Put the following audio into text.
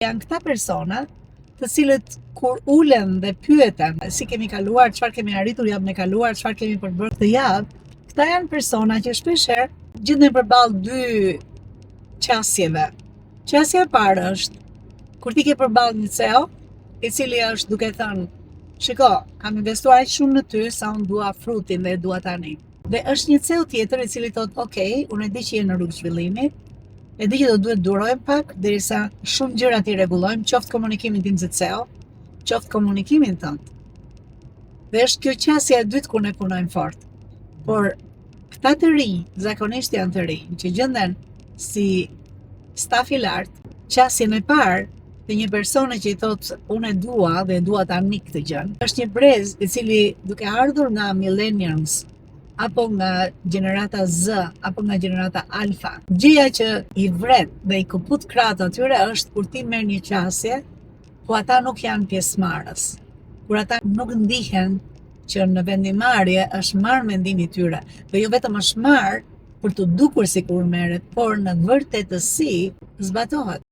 Janë këta persona të cilët kur ulen dhe pyeten si kemi kaluar, çfarë kemi arritur javën e kaluar, çfarë kemi përbërë këtë javë, këta janë persona që shpeshherë gjenden përballë dy qasjeve. Qasja e parë është kur ti ke përballë një CEO, i cili është duke thënë, shiko, kam investuar aq shumë në ty sa unë dua frutin dhe dua tani. Dhe është një CEO tjetër i cili thotë, "Okej, unë e di që je në rrugë zhvillimi, e di që do duhet durojmë pak derisa shumë gjëra ti rregullojmë, qoftë komunikimin tim si CEO, qoftë komunikimin tënd." Dhe është kjo qasja e dytë kur ne punojmë fort. Por këta të rinj, zakonisht janë të rinj, që gjenden si staf i lartë, qasjen e parë të një persone që i thotë unë e dua dhe e dua tani këtë gjë, është një brez i cili duke ardhur nga millennials apo nga gjenerata Z apo nga gjenerata Alfa, gjëja që i vret dhe i këput krahët atyre është kur ti merr një qasje ku ata nuk janë pjesëmarrës, kur ata nuk ndihen që në vendimarrje është marrë mendimi i tyre, dhe jo vetëm është marrë për të dukur sikur merret, por në vërtetësi zbatohet.